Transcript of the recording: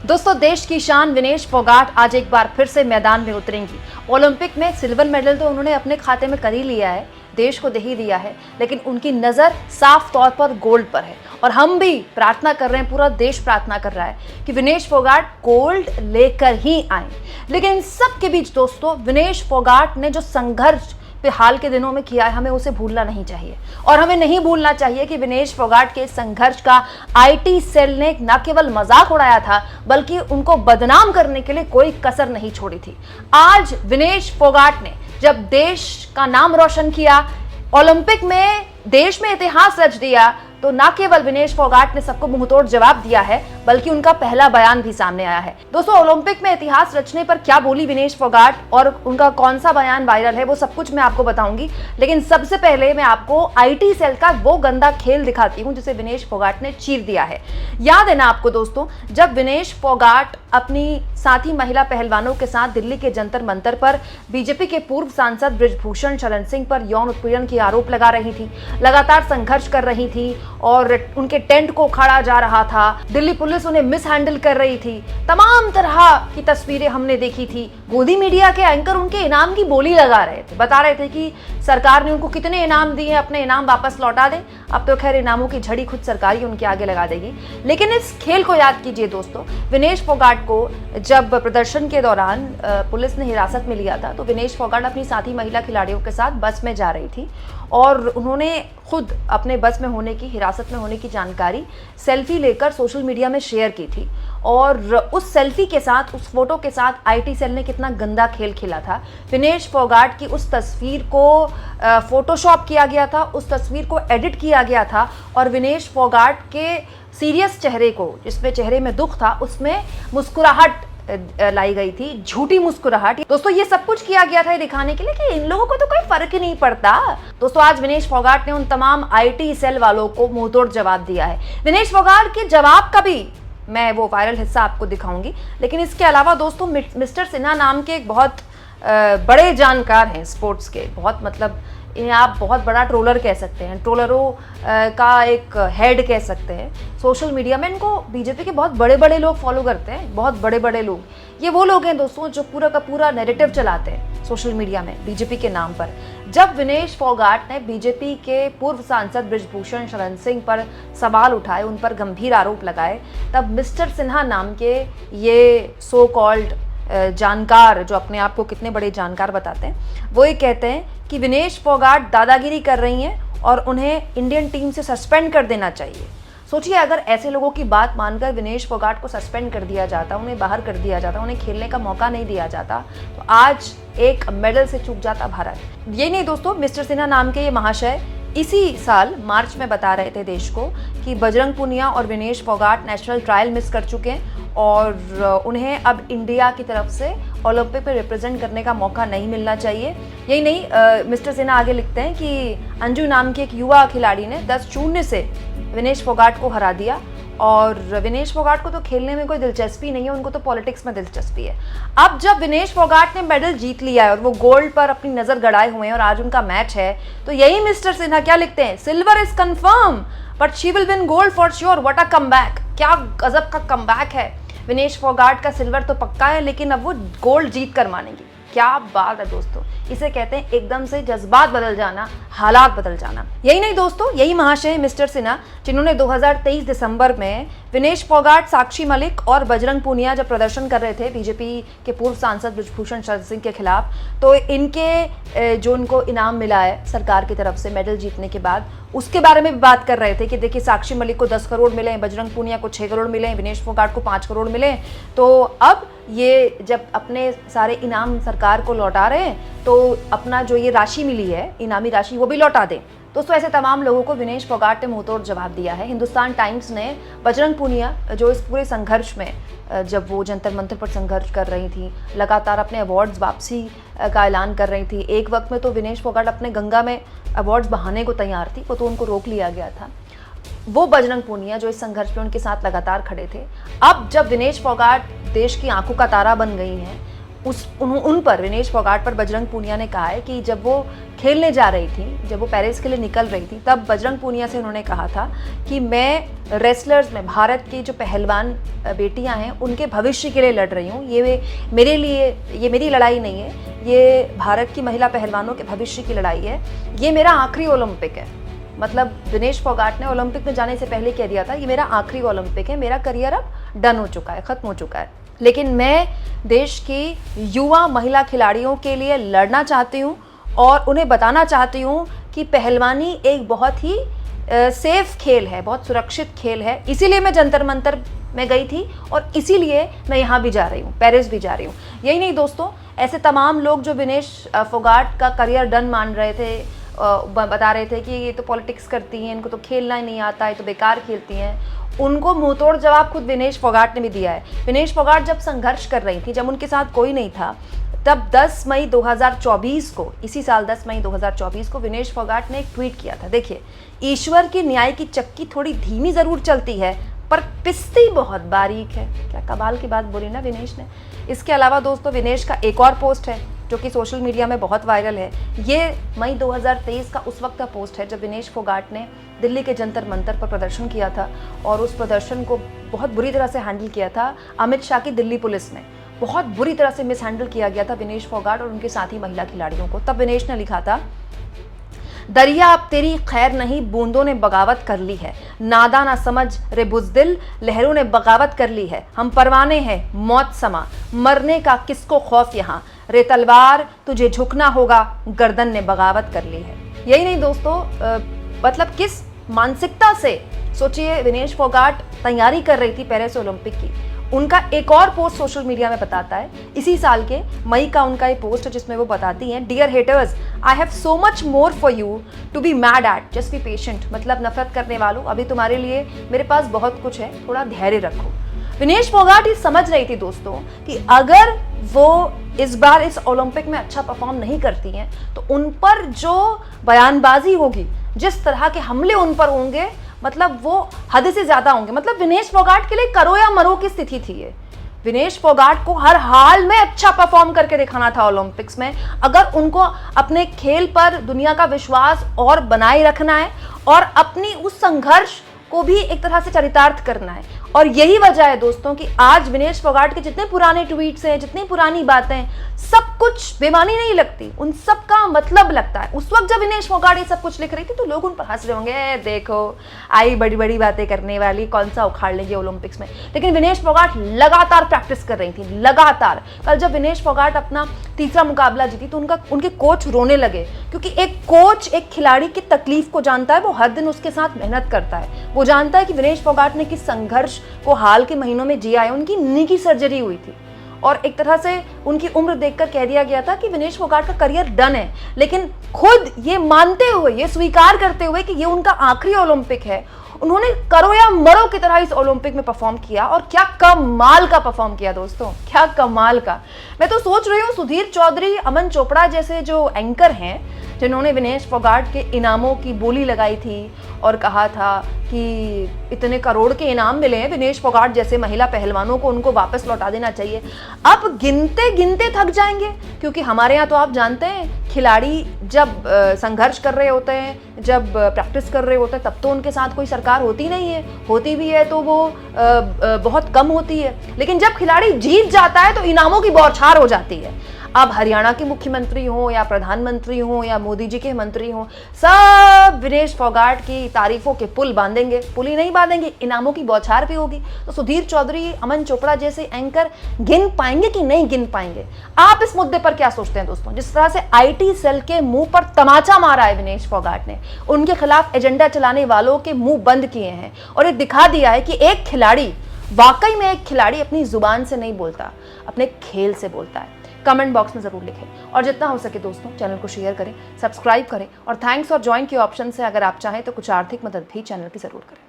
दोस्तों, देश की शान विनेश फोगाट आज एक बार फिर से मैदान में उतरेंगी। ओलंपिक में सिल्वर मेडल तो उन्होंने अपने खाते में कर ही लिया है, देश को दे ही दिया है, लेकिन उनकी नज़र साफ तौर पर गोल्ड पर है। और हम भी प्रार्थना कर रहे हैं, पूरा देश प्रार्थना कर रहा है कि विनेश फोगाट गोल्ड लेकर ही आए। लेकिन इन सब के बीच दोस्तों, विनेश फोगाट ने जो संघर्ष हाल के दिनों में किया है, हमें उसे भूलना नहीं चाहिए। और हमें नहीं भूलना चाहिए कि विनेश फोगाट के संघर्ष का आईटी सेल ने न केवल मजाक उड़ाया था, बल्कि उनको बदनाम करने के लिए कोई कसर नहीं छोड़ी थी। आज विनेश फोगाट ने जब देश का नाम रोशन किया, ओलंपिक में देश में इतिहास रच दिया, तो न केवल विनेश फोगाट ने सबको मुंहतोड़ जवाब दिया है, बल्कि उनका पहला बयान भी सामने आया है। दोस्तों, ओलंपिक में इतिहास रचने पर क्या बोली विनेश फोगाट और उनका कौन सा बयान वायरल है, वो सब कुछ मैं आपको बताऊंगी। लेकिन सबसे पहले मैं आपको आईटी सेल का वो गंदा खेल दिखाती हूँ जिसे विनेश फोगाट ने चीर दिया है। याद है ना आपको दोस्तों, जब विनेश फोगाट अपनी साथी महिला पहलवानों के साथ दिल्ली के जंतर मंतर पर बीजेपी के पूर्व सांसद बृजभूषण शरण सिंह पर यौन उत्पीड़न के आरोप लगा रही थी, लगातार संघर्ष कर रही थी और उनके टेंट को उखाड़ा जा रहा था, दिल्ली पुलिस उन्हें मिस हैंडल कर रही थी, तमाम तरह की तस्वीरें हमने देखी थी। गोदी मीडिया के एंकर उनके इनाम की बोली लगा रहे थे, बता रहे थे कि सरकार ने उनको कितने इनाम दिए, अपने इनाम वापस लौटा दें। अब तो खैर इनामों की झड़ी खुद सरकार ही उनके आगे लगा देगी। लेकिन इस खेल को याद कीजिए दोस्तों, विनेश फोगाट को जब प्रदर्शन के दौरान पुलिस ने हिरासत में लिया था, तो विनेश फोगाट अपनी साथी महिला खिलाड़ियों के साथ बस में जा रही थी और उन्होंने खुद अपने बस में होने की, हिरासत में होने की जानकारी सेल्फी लेकर सोशल मीडिया में शेयर की थी। और उस सेल्फी के साथ, उस फोटो के साथ आईटी सेल ने कितना गंदा खेल खेला था। विनेश फोगाट की उस तस्वीर को फोटोशॉप किया गया था, उस तस्वीर को एडिट किया गया था और विनेश फोगाट के सीरियस चेहरे को, जिसमें चेहरे में दुख था, उसमें मुस्कुराहट लाई गई थी, झूठी मुस्कुराहट। दोस्तों, ये सब कुछ किया गया था ये दिखाने के लिए कि इन लोगों को तो कोई फर्क ही नहीं पड़ता। दोस्तों, आज विनेश फोगाट ने उन तमाम आईटी सेल वालों को मुंहतोड़ जवाब दिया है। विनेश फोगाट के जवाब का भी मैं वो वायरल हिस्सा आपको दिखाऊंगी। लेकिन इसके अलावा दोस्तों, मिस्टर सिन्हा नाम के एक बहुत बड़े जानकार हैं स्पोर्ट्स के, बहुत मतलब इन्हें आप बहुत बड़ा ट्रोलर कह सकते हैं, ट्रोलरों का एक हेड कह सकते हैं। सोशल मीडिया में इनको बीजेपी के बहुत बड़े बड़े लोग फॉलो करते हैं, बहुत बड़े बड़े लोग। ये वो लोग हैं दोस्तों जो पूरा का पूरा नैरेटिव चलाते हैं सोशल मीडिया में बीजेपी के नाम पर। जब विनेश फोगाट ने बीजेपी के पूर्व सांसद बृजभूषण शरण सिंह पर सवाल उठाए, उन पर गंभीर आरोप लगाए, तब मिस्टर सिन्हा नाम के ये सो कॉल्ड जानकार, जो अपने आप को कितने बड़े जानकार बताते हैं, वो ये कहते हैं कि विनेश फोगाट दादागिरी कर रही हैं और उन्हें इंडियन टीम से सस्पेंड कर देना चाहिए। सोचिए, अगर ऐसे लोगों की बात मानकर विनेश फोगाट को सस्पेंड कर दिया जाता, उन्हें बाहर कर दिया जाता, उन्हें खेलने का मौका नहीं दिया जाता, तो आज एक मेडल से चूक जाता भारत। ये नहीं दोस्तों, मिस्टर सिन्हा नाम के ये महाशय इसी साल मार्च में बता रहे थे देश को कि बजरंग पुनिया और Vinesh Phogat national trial miss कर चुके हैं और उन्हें अब इंडिया की तरफ से ओलंपिक में रिप्रेजेंट करने का मौका नहीं मिलना चाहिए। यही नहीं, मिस्टर सिन्हा आगे लिखते हैं कि अंजू नाम के एक युवा खिलाड़ी ने 10-0 से विनेश फोगाट को हरा दिया और विनेश फोगाट को तो खेलने में कोई दिलचस्पी नहीं है, उनको तो पॉलिटिक्स में दिलचस्पी है। अब जब विनेश फोगाट ने मेडल जीत लिया है और वो गोल्ड पर अपनी नज़र गड़ाए हुए हैं और आज उनका मैच है, तो यही मिस्टर सिन्हा क्या लिखते हैं, silver is confirm but she will win gold for sure, what a comeback. क्या गजब का कमबैक है। विनेश फोगाट का सिल्वर तो पक्का है, लेकिन अब वो गोल्ड जीत कर मानेंगी। क्या बात है दोस्तों, इसे कहते हैं एकदम से जज्बात बदल जाना, हालात बदल जाना। यही नहीं दोस्तों, यही महाशय मिस्टर सिन्हा जिन्होंने 2023 दिसंबर में विनेश फोगाट, साक्षी मलिक और बजरंग पूनिया जब प्रदर्शन कर रहे थे बीजेपी के पूर्व सांसद बृजभूषण शरण सिंह के खिलाफ, तो इनके जो इनको इनाम मिला है सरकार की तरफ से मेडल जीतने के बाद, उसके बारे में भी बात कर रहे थे कि देखिए, साक्षी मलिक को 10 करोड़ मिले, बजरंग पूनिया को 6 करोड़ मिले, विनेश फोगाट को 5 करोड़ मिले। तो अब ये जब अपने सारे इनाम सरकार को लौटा रहे हैं, तो अपना जो ये राशि मिली है, इनामी राशि, वो भी लौटा दें। दोस्तों, ऐसे तमाम लोगों को विनेश फोगाट ने मुंहतोड़ जवाब दिया है। हिंदुस्तान टाइम्स ने बजरंग पूनिया, जो इस पूरे संघर्ष में, जब वो जंतर मंतर पर संघर्ष कर रही थी, लगातार अपने अवार्ड्स वापसी का ऐलान कर रही थी, एक वक्त में तो विनेश फोगाट अपने गंगा में अवार्ड्स बहाने को तैयार थी, वो तो उनको रोक लिया गया था। वो बजरंग पूनिया जो इस संघर्ष में उनके साथ लगातार खड़े थे, अब जब विनेश फोगाट देश की आंखों का तारा बन गई हैं, उन पर, विनेश फोगाट पर बजरंग पूनिया ने कहा है कि जब वो खेलने जा रही थी, जब वो पेरिस के लिए निकल रही थी, तब बजरंग पूनिया से उन्होंने कहा था कि मैं रेसलर्स में भारत की जो पहलवान बेटियां हैं उनके भविष्य के लिए लड़ रही हूँ। ये मेरे लिए, ये मेरी लड़ाई नहीं है, ये भारत की महिला पहलवानों के भविष्य की लड़ाई है, ये मेरा आखिरी ओलंपिक है। मतलब विनेश फोगाट ने ओलंपिक में जाने से पहले कह दिया था ये मेरा आखिरी ओलंपिक है, मेरा करियर अब डन हो चुका है, ख़त्म हो चुका है, लेकिन मैं देश की युवा महिला खिलाड़ियों के लिए लड़ना चाहती हूँ और उन्हें बताना चाहती हूँ कि पहलवानी एक बहुत ही सेफ खेल है, बहुत सुरक्षित खेल है। इसीलिए मैं जंतर मंतर में गई थी और इसीलिए मैं यहाँ भी जा रही हूँ, पेरिस भी जा रही हूँ। यही नहीं दोस्तों, ऐसे तमाम लोग जो विनेश फोगाट का करियर डन मान रहे थे, बता रहे थे कि ये तो पॉलिटिक्स करती हैं, इनको तो खेलना ही नहीं आता है, तो बेकार खेलती हैं, उनको मुंहतोड़ जवाब खुद विनेश फोगाट ने भी दिया है। विनेश फोगाट जब संघर्ष कर रही थी, जब उनके साथ कोई नहीं था, तब 10 मई 2024 को, इसी साल 10 मई 2024 को विनेश फोगाट ने एक ट्वीट किया था। देखिए, ईश्वर की न्याय की चक्की थोड़ी धीमी ज़रूर चलती है पर पिसती बहुत बारीक है। क्या कमाल की बात बोली ना विनेश ने। इसके अलावा दोस्तों, विनेश का एक और पोस्ट है जो कि सोशल मीडिया में बहुत वायरल है। ये मई 2023 का उस वक्त का पोस्ट है जब विनेश फोगाट ने दिल्ली के जंतर मंतर पर प्रदर्शन किया था और उस प्रदर्शन को बहुत बुरी तरह से हैंडल किया था अमित शाह की दिल्ली पुलिस ने। बहुत बुरी तरह से मिस हैंडल किया गया था विनेश फोगाट और उनके साथी महिला खिलाड़ियों को। तब विनेश ने लिखा था, दरिया अब तेरी खैर नहीं, बूंदों ने बगावत कर ली है, नादा ना समझ रे बुज़दिल, लहरों ने बगावत कर ली है, हम परवाने हैं मौत समा, मरने का किसको खौफ यहाँ, रे तलवार तुझे झुकना होगा, गर्दन ने बगावत कर ली है। यही नहीं दोस्तों, मतलब किस मानसिकता से, सोचिए, विनेश फोगाट तैयारी कर रही थी पेरिस ओलंपिक की। उनका एक और पोस्ट सोशल मीडिया में बताता है, इसी साल के मई का उनका एक पोस्ट है जिसमें वो बताती हैं, dear haters, I have so much more for you to be mad at, just be patient. मतलब नफरत करने वालों, अभी तुम्हारे लिए मेरे पास बहुत कुछ है, थोड़ा धैर्य रखो। विनेश फोगाट ये समझ रही थी दोस्तों कि अगर वो इस बार इस ओलंपिक में अच्छा परफॉर्म नहीं करती हैं तो उन पर जो बयानबाजी होगी, जिस तरह के हमले उन पर होंगे, मतलब वो हद से ज्यादा होंगे। मतलब विनेश फोगाट के लिए करो या मरो की स्थिति थी ये। विनेश फोगाट को हर हाल में अच्छा परफॉर्म करके दिखाना था ओलंपिक्स में, अगर उनको अपने खेल पर दुनिया का विश्वास और बनाए रखना है और अपनी उस संघर्ष को भी एक तरह से चरितार्थ करना है। और यही वजह है दोस्तों कि आज विनेश फोगाट के जितने पुराने ट्वीट्स हैं, जितनी पुरानी बातें, सब कुछ बेमानी नहीं लगती, उन सब का मतलब लगता है। उस वक्त जब विनेश फोगाट ये सब कुछ लिख रही थी तो लोग उन पर हंस रहे होंगे, देखो आई बड़ी बड़ी बातें करने वाली, कौन सा उखाड़ लेंगे ओलंपिक्स में। लेकिन विनेश फोगाट लगातार प्रैक्टिस कर रही थी, लगातार। कल जब विनेश फोगाट अपना तीसरा मुकाबला जीती तो उनके कोच रोने लगे, क्योंकि एक कोच एक खिलाड़ी की तकलीफ को जानता है, वो हर दिन उसके साथ मेहनत करता है, वो जानता है कि विनेश फोगाट ने किस संघर्ष को हाल के महीनों में जिया है। उनकी नी की सर्जरी हुई थी और एक तरह से उनकी उम्र देखकर कह दिया गया था कि विनेश फोगाट का करियर डन है, लेकिन खुद ये मानते हुए, ये स्वीकार करते हुए कि ये उनका आखिरी ओलंपिक है, उन्होंने करो या मरो की तरह इस ओलंपिक में परफॉर्म किया। और क्या कमाल का परफॉर्म किया दोस्तों, क्या कमाल का। मैं तो सोच रही हूँ सुधीर चौधरी, अमन चोपड़ा जैसे जो एंकर हैं, जिन्होंने विनेश फोगाट के इनामों की बोली लगाई थी और कहा था कि इतने करोड़ के इनाम मिले हैं विनेश फोगाट जैसे महिला पहलवानों को, उनको वापस लौटा देना चाहिए, अब गिनते गिनते थक जाएंगे। क्योंकि हमारे यहाँ तो आप जानते हैं, खिलाड़ी जब संघर्ष कर रहे होते हैं, जब प्रैक्टिस कर रहे होते हैं, तब तो उनके साथ कोई सरकार होती नहीं है, होती भी है तो वो बहुत कम होती है। लेकिन जब खिलाड़ी जीत जाता है तो इनामों की बौछार हो जाती है। अब हरियाणा के मुख्यमंत्री हो या प्रधानमंत्री हो या मोदी जी के मंत्री हो, सब विनेश फोगाट की तारीफों के पुल बांधेंगे, पुल ही नहीं बांधेंगे, इनामों की बौछार भी होगी। तो सुधीर चौधरी, अमन चोपड़ा जैसे एंकर गिन पाएंगे कि नहीं गिन पाएंगे? आप इस मुद्दे पर क्या सोचते हैं दोस्तों? जिस तरह से आईटी सेल के मुंह पर तमाचा मारा है विनेश फोगाट ने, उनके खिलाफ एजेंडा चलाने वालों के मुंह बंद किए हैं और ये दिखा दिया है कि एक खिलाड़ी, वाकई में एक खिलाड़ी अपनी जुबान से नहीं बोलता, अपने खेल से बोलता है। कमेंट बॉक्स में जरूर लिखें और जितना हो सके दोस्तों चैनल को शेयर करें, सब्सक्राइब करें और थैंक्स और ज्वाइन के ऑप्शन से अगर आप चाहें तो कुछ आर्थिक मदद भी चैनल की जरूर करें।